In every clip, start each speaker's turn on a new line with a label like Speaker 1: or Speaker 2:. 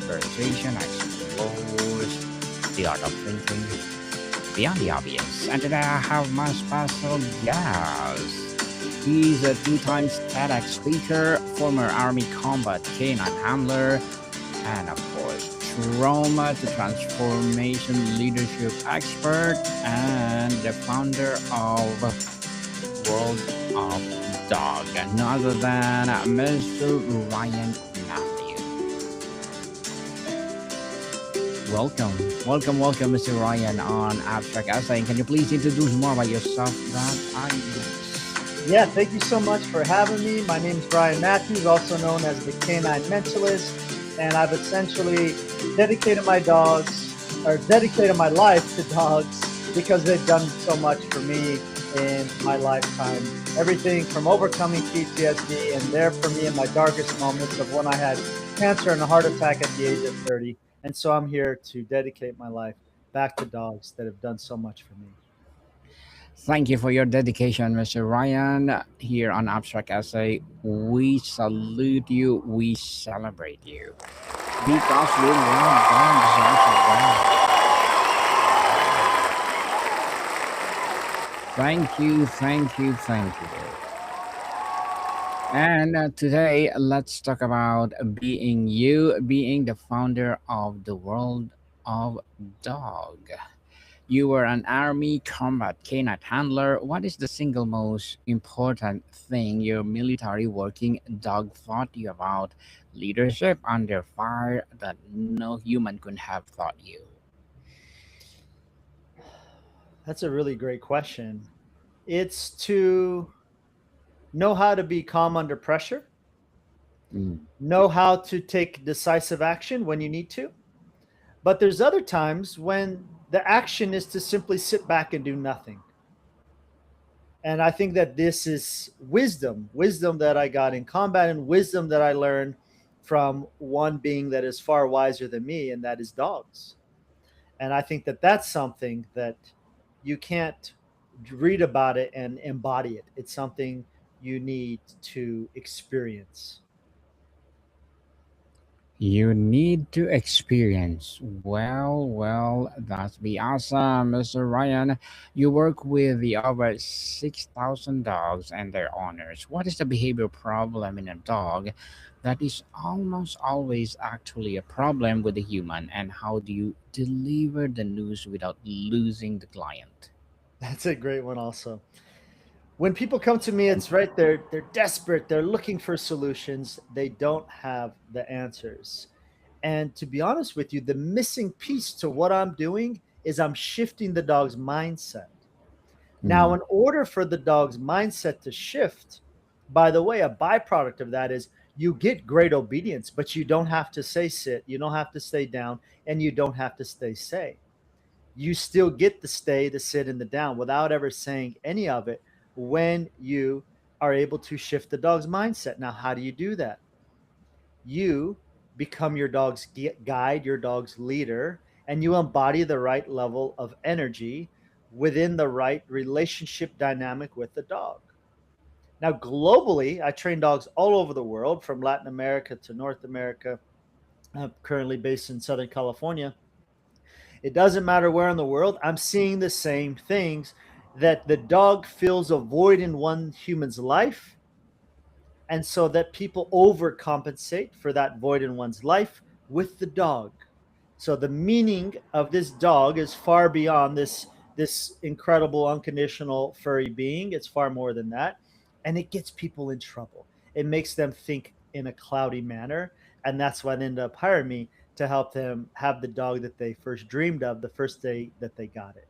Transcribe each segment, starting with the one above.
Speaker 1: conversation explores the art of thinking beyond the obvious. And today I have my special guest. He's a two-time TEDx speaker, former Army combat canine handler, and of course, trauma to transformation leadership expert, and the founder of World of Dog, none other than Mr. Ryan Matthew. Welcome, Mr. Ryan on Abstract Essay. Can you please introduce more about yourself that I miss?
Speaker 2: Yeah, thank you so much for having me. My name is Brian Matthews, also known as the Canine Mentalist, and I've essentially dedicated my life to dogs because they've done so much for me in my lifetime. Everything from overcoming PTSD and there for me in my darkest moments of when I had cancer and a heart attack at the age of 30. And so I'm here to dedicate my life back to dogs that have done so much for me.
Speaker 1: Thank you for your dedication, Mr. Ryan. Here on Abstract Essay, we salute you, we celebrate you. Because we love dogs as well. Thank you. And today, let's talk about being you, being the founder of the World of Dog. You were an Army combat canine handler. What is the single most important thing your military working dog taught you about leadership under fire that no human could have taught you?
Speaker 2: That's a really great question. It's to know how to be calm under pressure,
Speaker 1: Mm.
Speaker 2: know how to take decisive action when you need to. But there's other times when the action is to simply sit back and do nothing. And I think that this is wisdom that I got in combat and wisdom that I learned from one being that is far wiser than me, and that is dogs. And I think that that's something that you can't read about it and embody it. It's something you need to experience.
Speaker 1: You need to experience. Well, that's be awesome, Mr. Ryan. You work with the over 6,000 dogs and their owners. What is the behavior problem in a dog that is almost always actually a problem with the human? And how do you deliver the news without losing the client?
Speaker 2: That's a great one also. When people come to me, it's right there. They're desperate. They're looking for solutions. They don't have the answers. And to be honest with you, the missing piece to what I'm doing is I'm shifting the dog's mindset. Now,
Speaker 1: Mm.
Speaker 2: in order for the dog's mindset to shift, by the way, a byproduct of that is you get great obedience, but you don't have to say sit, you don't have to stay down, and you don't have to stay. You still get the stay, the sit, and the down without ever saying any of it when you are able to shift the dog's mindset. Now, how do you do that? You become your dog's guide, your dog's leader, and you embody the right level of energy within the right relationship dynamic with the dog. Now, globally, I train dogs all over the world, from Latin America to North America. I'm currently based in Southern California. It doesn't matter where in the world, I'm seeing the same things, that the dog fills a void in one human's life, and so that people overcompensate for that void in one's life with the dog. So the meaning of this dog is far beyond this incredible unconditional furry being. It's far more than that, and it gets people in trouble. It makes them think in a cloudy manner, and that's why they end up hiring me to help them have the dog that they first dreamed of the first day that they got it.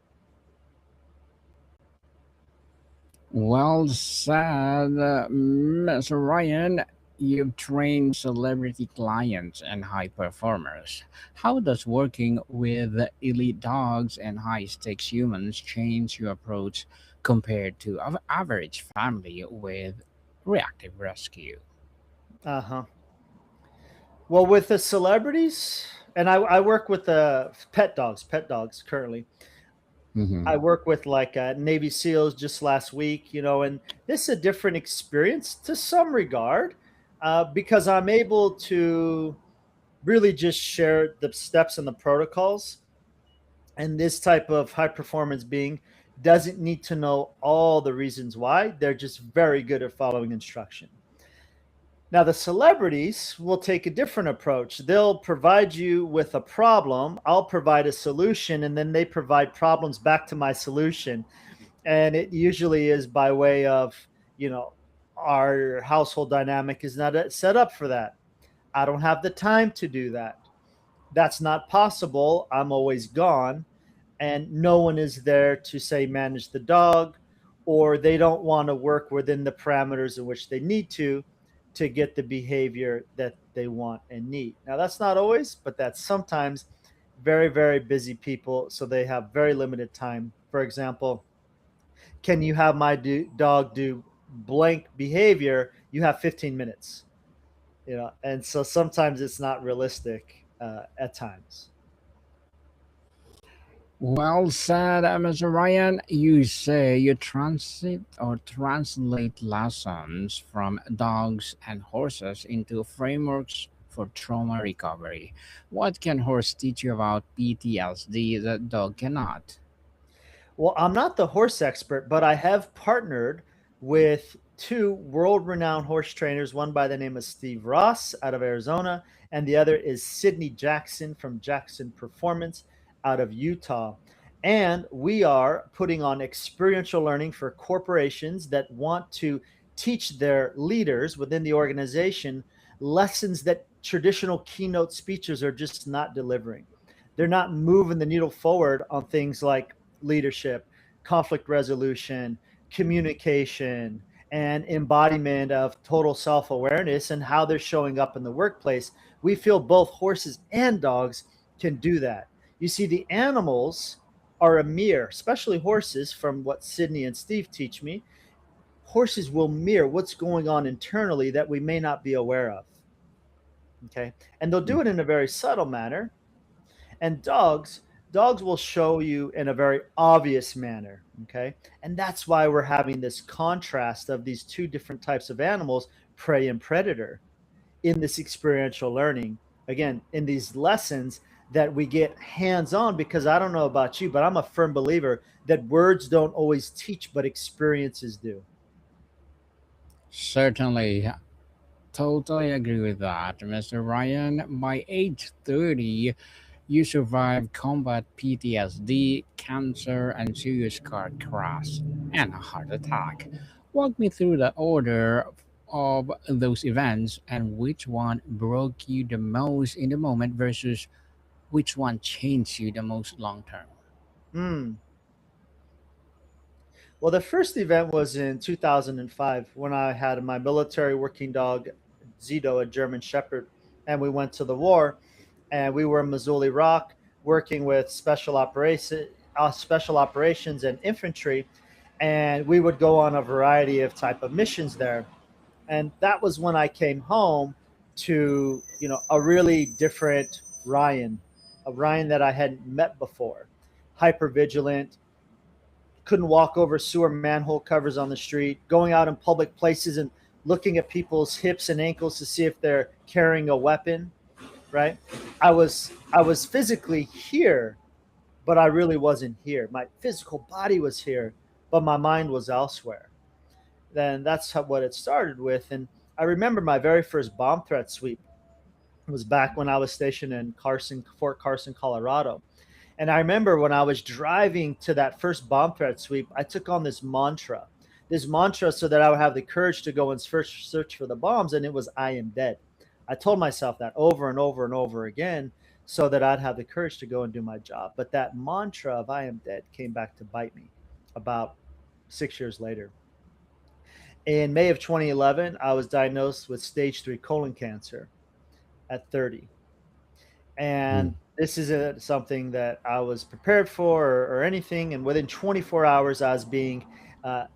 Speaker 1: Well said, Mr. Ryan. You've trained celebrity clients and high performers. How does working with elite dogs and high stakes humans change your approach compared to average family with reactive rescue?
Speaker 2: Uh huh. Well, with the celebrities, and I work with pet dogs currently.
Speaker 1: Hmm.
Speaker 2: I work with like Navy SEALs just last week, and this is a different experience to some regard because I'm able to really just share the steps and the protocols. And this type of high performance being doesn't need to know all the reasons why. They're just very good at following instruction. Now, the celebrities will take a different approach. They'll provide you with a problem, I'll provide a solution, and then they provide problems back to my solution. And it usually is by way of, you know, our household dynamic is not set up for that. I don't have the time to do that. That's not possible. I'm always gone. And no one is there to say manage the dog, or they don't want to work within the parameters in which they need to get the behavior that they want and need. Now, that's not always, but that's sometimes very, very busy people. So they have very limited time. For example, can you have my dog do blank behavior? You have 15 minutes, and so sometimes it's not realistic at times.
Speaker 1: Well said, Mr. Ryan. You say you transit or translate lessons from dogs and horses into frameworks for trauma recovery. What can horse teach you about PTSD that dog cannot?
Speaker 2: Well, I'm not the horse expert, but I have partnered with two world renowned horse trainers, one by the name of Steve Ross out of Arizona, and the other is Sydney Jackson from Jackson Performance out of Utah. And we are putting on experiential learning for corporations that want to teach their leaders within the organization lessons that traditional keynote speeches are just not delivering. They're not moving the needle forward on things like leadership, conflict resolution, communication, and embodiment of total self awareness and how they're showing up in the workplace. We feel both horses and dogs can do that. You see, the animals are a mirror, especially horses, from what Sydney and Steve teach me. Horses will mirror what's going on internally that we may not be aware of. Okay. And they'll do it in a very subtle manner. And dogs will show you in a very obvious manner. Okay. And that's why we're having this contrast of these two different types of animals, prey and predator, in this experiential learning. Again, in these lessons that we get hands on, because I don't know about you, but I'm a firm believer that words don't always teach, but experiences do.
Speaker 1: Certainly, totally agree with that, Mr. Ryan. By age 30, you survived combat PTSD, cancer, and serious car crash, and a heart attack. Walk me through the order of those events and which one broke you the most in the moment versus which one changed you the most long term.
Speaker 2: Mm. Well, the first event was in 2005 when I had my military working dog, Zito, a German Shepherd, and we went to the war. And we were in Missoula, Iraq, working with special operations and infantry, and we would go on a variety of type of missions there. And that was when I came home to a really different Ryan, a Ryan that I hadn't met before, hyper vigilant, couldn't walk over sewer manhole covers on the street, going out in public places and looking at people's hips and ankles to see if they're carrying a weapon, right? I was physically here, but I really wasn't here. My physical body was here, but my mind was elsewhere. Then that's what it started with. And I remember my very first bomb threat sweep was back when I was stationed in Fort Carson, Colorado. And I remember when I was driving to that first bomb threat sweep, I took on this mantra so that I would have the courage to go and search for the bombs. And it was, I am dead. I told myself that over and over and over again so that I'd have the courage to go and do my job. But that mantra of I am dead came back to bite me about 6 years later. In May of 2011, I was diagnosed with stage 3 colon cancer at 30.
Speaker 1: Mm.
Speaker 2: And this isn't something that I was prepared for or anything. And within 24 hours, I was being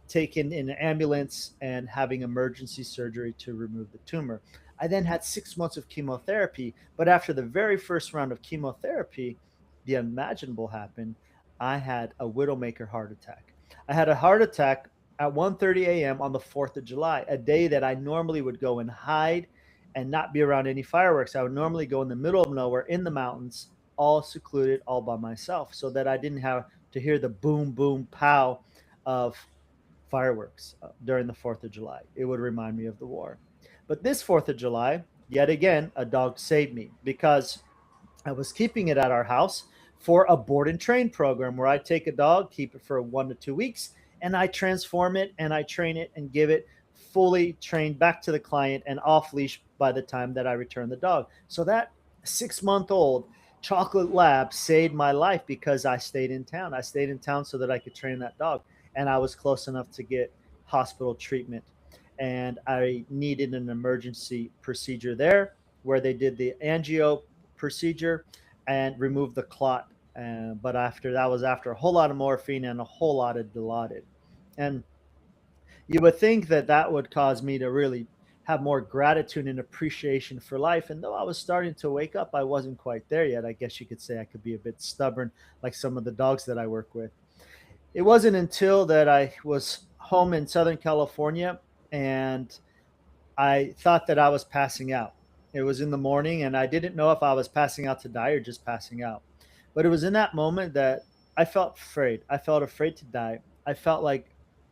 Speaker 2: taken in an ambulance and having emergency surgery to remove the tumor. I then had 6 months of chemotherapy. But after the very first round of chemotherapy, the unimaginable happened. I had a widowmaker heart attack. I had a heart attack at 1:30 a.m. on the 4th of July, a day that I normally would go and hide and not be around any fireworks. I would normally go in the middle of nowhere in the mountains, all secluded, all by myself, so that I didn't have to hear the boom, boom, pow of fireworks during the 4th of July. It would remind me of the war. But this 4th of July, yet again, a dog saved me because I was keeping it at our house for a board and train program where I take a dog, keep it for 1 to 2 weeks, and I transform it and I train it and give it fully trained back to the client and off leash by the time that I return the dog. So that 6 month old chocolate lab saved my life because I stayed in town. I stayed in town so that I could train that dog. And I was close enough to get hospital treatment. And I needed an emergency procedure there where they did the angio procedure and removed the clot. But after that was after a whole lot of morphine and a whole lot of Dilaudid. And you would think that that would cause me to really have more gratitude and appreciation for life. And though I was starting to wake up, I wasn't quite there yet. I guess you could say I could be a bit stubborn, like some of the dogs that I work with. It wasn't until that I was home in Southern California and I thought that I was passing out. It was in the morning and I didn't know if I was passing out to die or just passing out. But it was in that moment that I felt afraid. I felt afraid to die. I felt like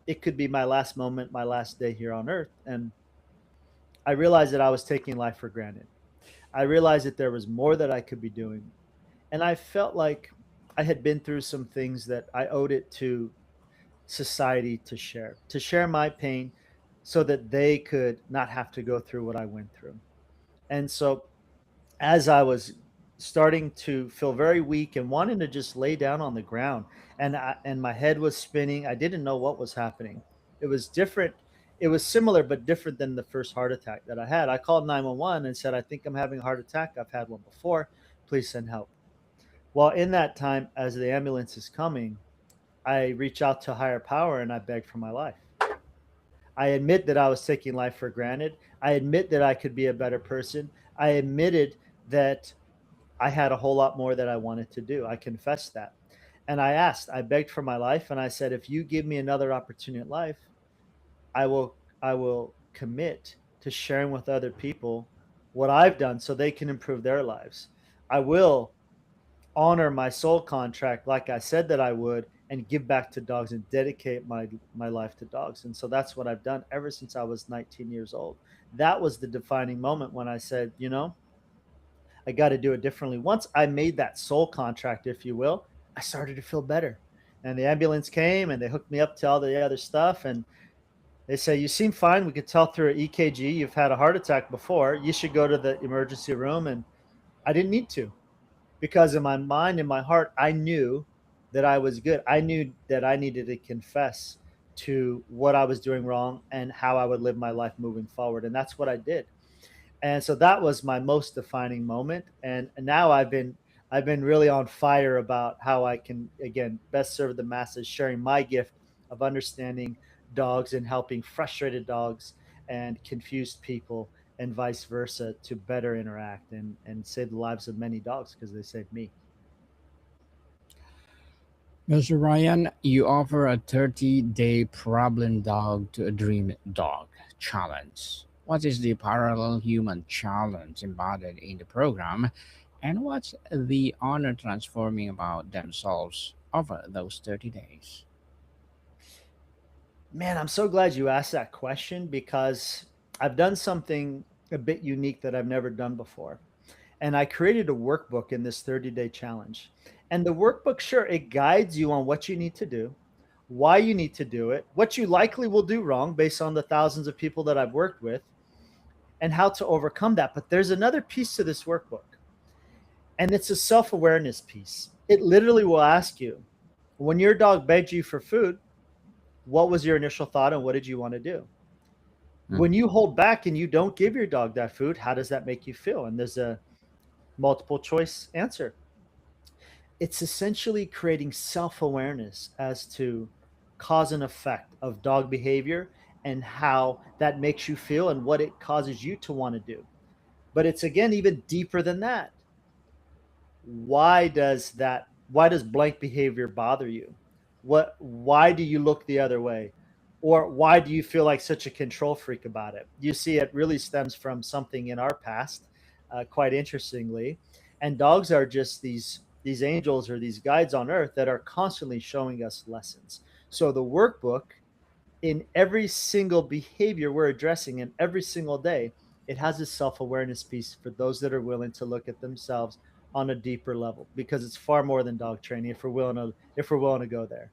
Speaker 2: it could be my last moment, my last day here on earth. And I realized that I was taking life for granted. I realized that there was more that I could be doing. And I felt like I had been through some things that I owed it to society to share my pain so that they could not have to go through what I went through. And so as I was starting to feel very weak and wanting to just lay down on the ground, and my head was spinning, I didn't know what was happening. It was different. It was similar but different than the first heart attack that I had. I called 911 and said, "I think I'm having a heart attack. I've had one before. Please send help." Well, in that time, as the ambulance is coming, I reach out to higher power and I beg for my life. I admit that I was taking life for granted. I admit that I could be a better person. I admitted that I had a whole lot more that I wanted to do. I confessed that. And I asked, I begged for my life and I said, if you give me another opportunity in life, I will commit to sharing with other people what I've done so they can improve their lives. I will honor my soul contract like I said that I would and give back to dogs and dedicate my life to dogs. And so that's what I've done ever since I was 19 years old. That was the defining moment when I said, I got to do it differently. Once I made that soul contract, if you will, I started to feel better. And the ambulance came and they hooked me up to all the other stuff. And they say, "You seem fine. We could tell through an EKG you've had a heart attack before. You should go to the emergency room." And I didn't need to because in my mind, in my heart, I knew that I was good. I knew that I needed to confess to what I was doing wrong and how I would live my life moving forward. And that's what I did. And so that was my most defining moment. And now I've been really on fire about how I can again best serve the masses, sharing my gift of understanding dogs and helping frustrated dogs and confused people and vice versa to better interact and save the lives of many dogs because they saved me.
Speaker 1: Mr. Ryan, you offer a 30-day problem dog to a dream dog challenge. What is the parallel human challenge embodied in the program, and what's the honor transforming about themselves over those 30 days?
Speaker 2: Man, I'm so glad you asked that question because I've done something a bit unique that I've never done before. And I created a workbook in this 30-day challenge. And the workbook, sure, it guides you on what you need to do, why you need to do it, what you likely will do wrong based on the thousands of people that I've worked with, and how to overcome that. But there's another piece to this workbook, and it's a self awareness piece. It literally will ask you when your dog begged you for food, what was your initial thought and what did you want to do?
Speaker 1: Hmm.
Speaker 2: When you hold back and you don't give your dog that food, how does that make you feel? And there's a multiple choice answer. It's essentially creating self awareness as to cause and effect of dog behavior and how that makes you feel and what it causes you to want to do. But it's again even deeper than that. Why does blank behavior bother you? Why do you look the other way? Or why do you feel like such a control freak about it? You see, it really stems from something in our past, quite interestingly. And dogs are just these angels or these guides on earth that are constantly showing us lessons. So the workbook, in every single behavior we're addressing in every single day, it has a self-awareness piece for those that are willing to look at themselves on a deeper level, because it's far more than dog training if we're willing to go there.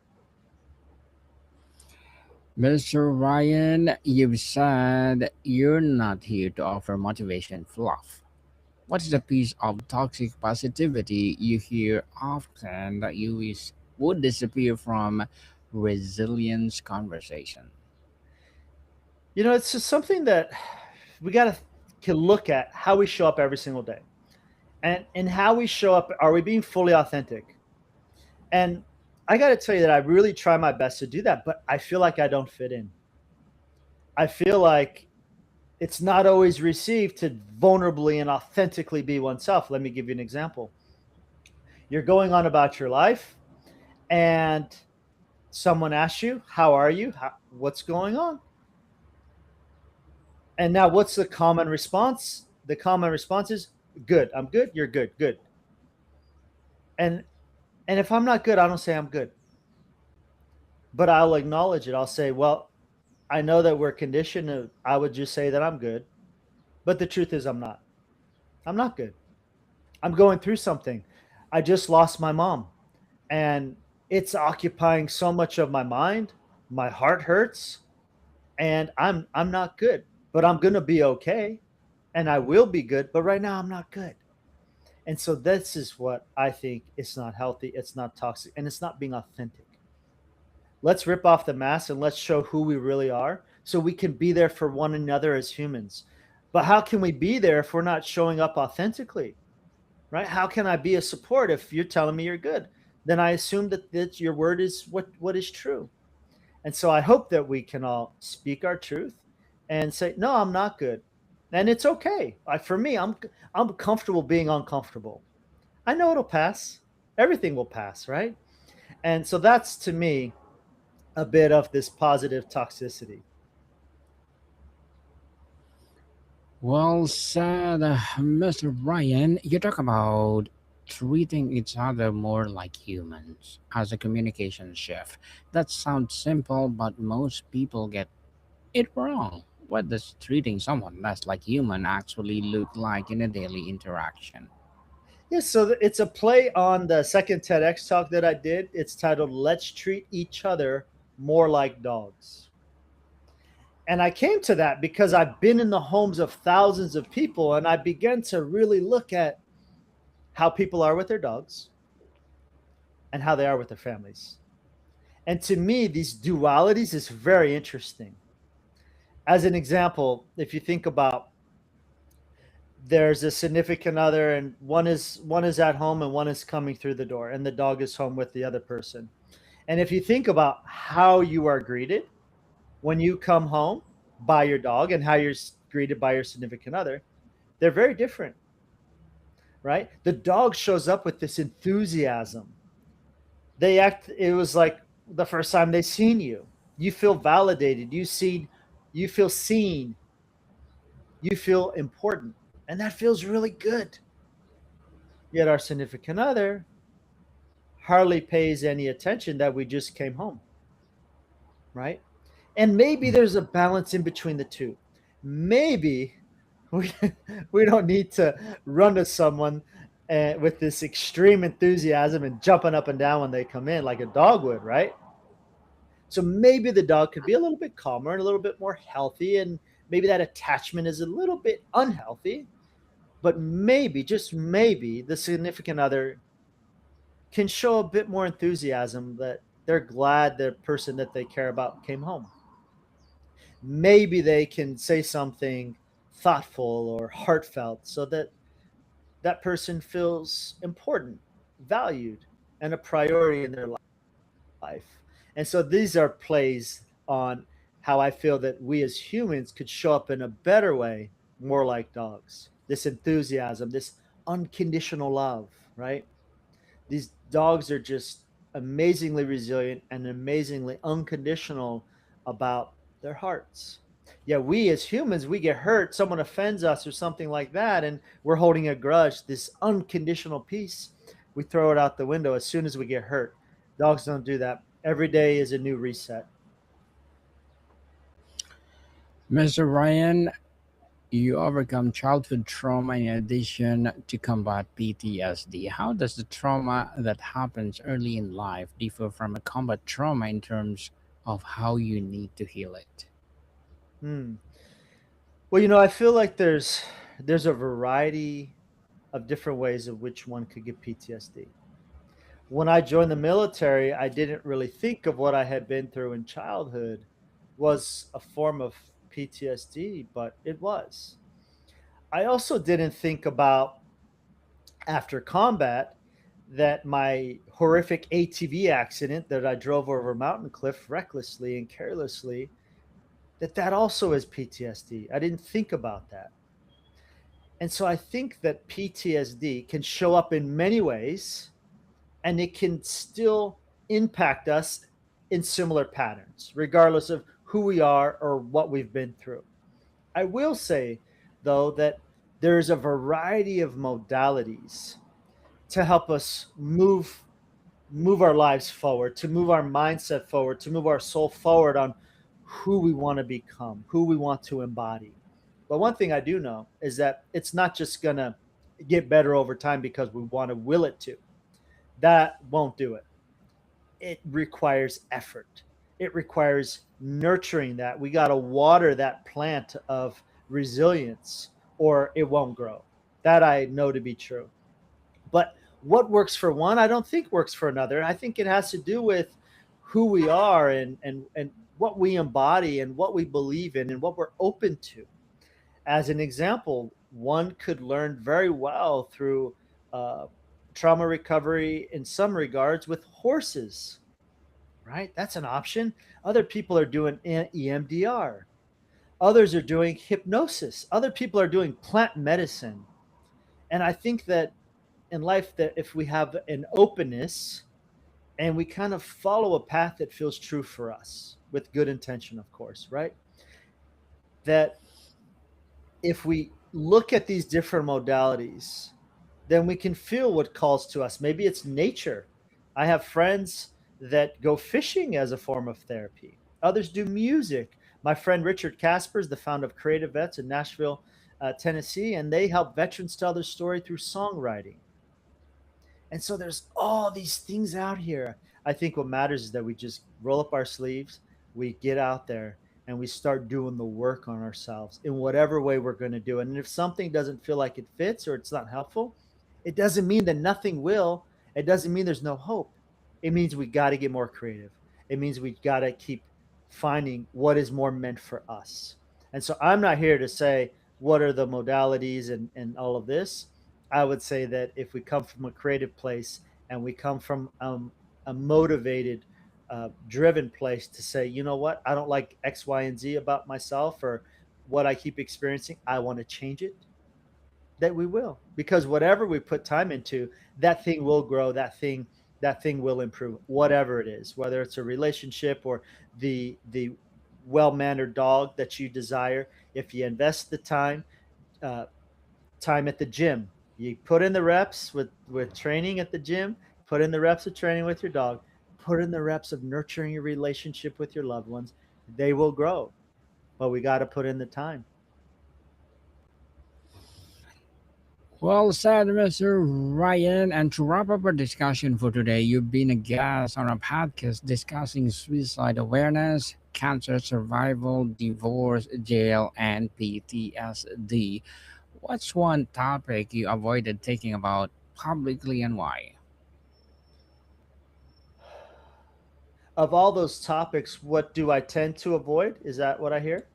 Speaker 1: Mr. Ryan, you've said you're not here to offer motivation fluff. What is a piece of toxic positivity you hear often that you wish would disappear from resilience conversation?
Speaker 2: It's just something that we got to can look at how we show up every single day, and how we show up. Are we being fully authentic? And I got to tell you that I really try my best to do that, but I feel like I don't fit in. I feel like it's not always received to vulnerably and authentically be oneself. Let me give you an example. You're going on about your life, and someone asks you, "How are you? What's going on?" And now, what's the common response? The common response is, "Good. I'm good. You're good. Good." And if I'm not good, I don't say I'm good, but I'll acknowledge it. I'll say, "Well, I know that we're conditioned. I would just say that I'm good, but the truth is, I'm not. I'm not good. I'm going through something. I just lost my mom, and it's occupying so much of my mind. My heart hurts, and I'm not good, but I'm gonna be okay, and I will be good. But right now, I'm not good." And so this is what I think is not healthy. It's not toxic, and it's not being authentic. Let's rip off the mask and let's show who we really are, so we can be there for one another as humans. But how can we be there if we're not showing up authentically? Right? How can I be a support if you're telling me you're good? Then I assume that your word is what is true. And so I hope that we can all speak our truth and say, "No, I'm not good." And it's okay. For me, I'm comfortable being uncomfortable. I know it'll pass. Everything will pass, right? And so that's, to me, a bit of this positive toxicity.
Speaker 1: Well said, Mr. Ryan. You talk about treating each other more like humans as a communication shift. That sounds simple, but most people get it wrong. What does treating someone less like human actually look like in a daily interaction?
Speaker 2: Yes, so it's a play on the second TEDx talk that I did. It's titled "Let's Treat Each Other More Like Dogs." And I came to that because I've been in the homes of thousands of people, and I began to really look at how people are with their dogs and how they are with their families. And to me, these dualities is very interesting. As an example, if you think about, there's a significant other, and one is at home and one is coming through the door, and the dog is home with the other person. And if you think about how you are greeted when you come home by your dog and how you're greeted by your significant other, they're very different, right? The dog shows up with this enthusiasm. It was like the first time they seen you. You feel validated. You feel seen. You feel important. And that feels really good. Yet our significant other hardly pays any attention that we just came home, right? And maybe there's a balance in between the two. Maybe we we don't need to run to someone with this extreme enthusiasm and jumping up and down when they come in like a dog would, right? So maybe the dog could be a little bit calmer and a little bit more healthy, and maybe that attachment is a little bit unhealthy. But maybe, just maybe, the significant other can show a bit more enthusiasm that they're glad the person that they care about came home. Maybe they can say something thoughtful or heartfelt so that that person feels important, valued, and a priority in their life. And so these are plays on how I feel that we as humans could show up in a better way, more like dogs. This enthusiasm, this unconditional love, right? These dogs are just amazingly resilient and amazingly unconditional about their hearts. Yeah, we as humans, we get hurt, someone offends us or something like that, and we're holding a grudge, this unconditional peace. We throw it out the window as soon as we get hurt. Dogs don't do that. Every day is a new reset.
Speaker 1: Mr. Ryan, you overcome childhood trauma in addition to combat PTSD. How does the trauma that happens early in life differ from a combat trauma in terms of how you need to heal it?
Speaker 2: Hmm. Well, I feel like there's a variety of different ways of which one could get PTSD. When I joined the military, I didn't really think of what I had been through in childhood was a form of PTSD, but it was. I also didn't think about after combat that my horrific ATV accident that I drove over a mountain cliff recklessly and carelessly, that also is PTSD. I didn't think about that. And so I think that PTSD can show up in many ways and it can still impact us in similar patterns, regardless of who we are or what we've been through. I will say, though, that there's a variety of modalities to help us move our lives forward, to move our mindset forward, to move our soul forward on who we want to become, who we want to embody. But one thing I do know is that it's not just going to get better over time because we want to will it to. That won't do it. It requires effort. It requires nurturing that. We got to water that plant of resilience or it won't grow. That I know to be true. But what works for one, I don't think works for another. I think it has to do with who we are and what we embody and what we believe in and what we're open to. As an example, one could learn very well through uh, trauma recovery in some regards with horses, right? That's an option. Other people are doing EMDR. Others are doing hypnosis. Other people are doing plant medicine. And I think that in life, that if we have an openness and we kind of follow a path that feels true for us with good intention, of course, right? That if we look at these different modalities, then we can feel what calls to us. Maybe it's nature. I have friends that go fishing as a form of therapy. Others do music. My friend Richard Casper is the founder of Creative Vets in Nashville, Tennessee, and they help veterans tell their story through songwriting. And so there's all these things out here. I think what matters is that we just roll up our sleeves, we get out there, and we start doing the work on ourselves in whatever way we're going to do it. And if something doesn't feel like it fits or it's not helpful, it doesn't mean that nothing will. It doesn't mean there's no hope. It means we got to get more creative. It means we got to keep finding what is more meant for us. And so I'm not here to say what are the modalities and all of this. I would say that if we come from a creative place and we come from a motivated, driven place to say, you know what, I don't like X, Y, and Z about myself or what I keep experiencing, I want to change it, that we will. Because whatever we put time into, that thing will grow, that thing will improve, whatever it is, whether it's a relationship or the well-mannered dog that you desire. If you invest the uh, time at the gym. You put in the reps with training at the gym, put in the reps of training with your dog, put in the reps of nurturing your relationship with your loved ones. They will grow, but we got to put in the time.
Speaker 1: Well said, Mr. Ryan. And to wrap up our discussion for today, you've been a guest on our podcast discussing suicide awareness, cancer survival, divorce, jail, and PTSD. What's one topic you avoided taking about publicly and why?
Speaker 2: Of all those topics, what do I tend to avoid? Is that what I hear?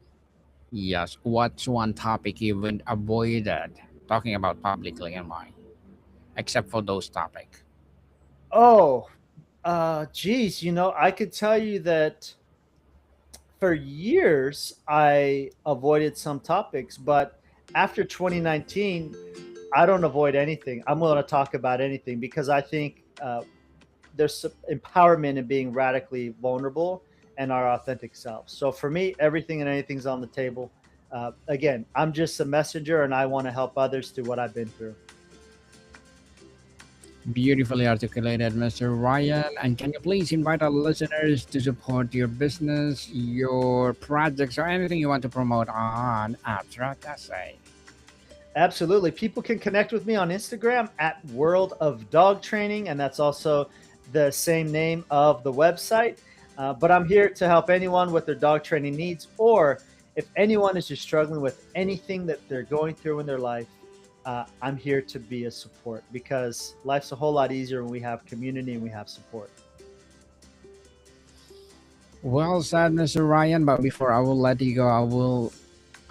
Speaker 1: Yes, what's one topic you would avoided talking about publicly and why? Except for those topics.
Speaker 2: Oh, geez, I could tell you that for years I avoided some topics, but after 2019, I don't avoid anything. I'm willing to talk about anything because I think there's some empowerment in being radically vulnerable and our authentic selves. So for me, everything and anything's on the table. Again, I'm just a messenger and I want to help others through what I've been through.
Speaker 1: Beautifully articulated, Mr. Ryan. And can you please invite our listeners to support your business, your projects, or anything you want to promote on Abstract Essay?
Speaker 2: Absolutely. People can connect with me on Instagram at World of Dog Training, and that's also the same name of the website. But I'm here to help anyone with their dog training needs, or if anyone is just struggling with anything that they're going through in their life, I'm here to be a support because life's a whole lot easier when we have community and we have support.
Speaker 1: Well said, Mr. Ryan. But before I will let you go,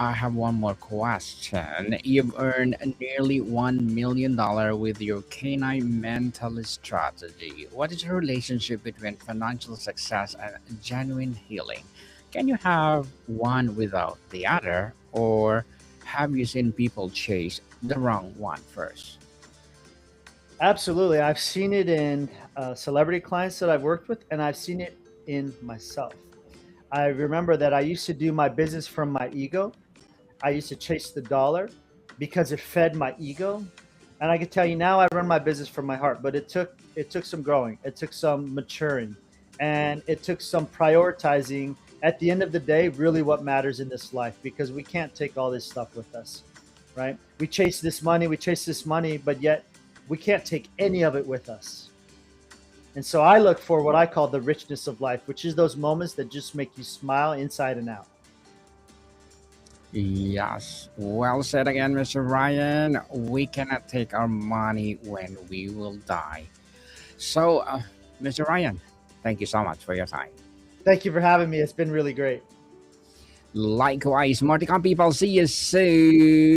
Speaker 1: I have one more question. You've earned nearly $1 million with your canine mentalist strategy. What is the relationship between financial success and genuine healing? Can you have one without the other, or have you seen people chase the wrong one first?
Speaker 2: Absolutely. I've seen it in celebrity clients that I've worked with, and I've seen it in myself. I remember that I used to do my business from my ego. I used to chase the dollar because it fed my ego. And I can tell you now I run my business from my heart, but it took some growing. It took some maturing and it took some prioritizing. At the end of the day, really what matters in this life, because we can't take all this stuff with us, right? We chase this money, but yet we can't take any of it with us. And so I look for what I call the richness of life, which is those moments that just make you smile inside and out.
Speaker 1: Yes, well said again, Mr. Ryan. We cannot take our money when we will die. So, Mr. Ryan, thank you so much for your time.
Speaker 2: Thank you for having me. It's been really great.
Speaker 1: Likewise, Morticon people, see you soon.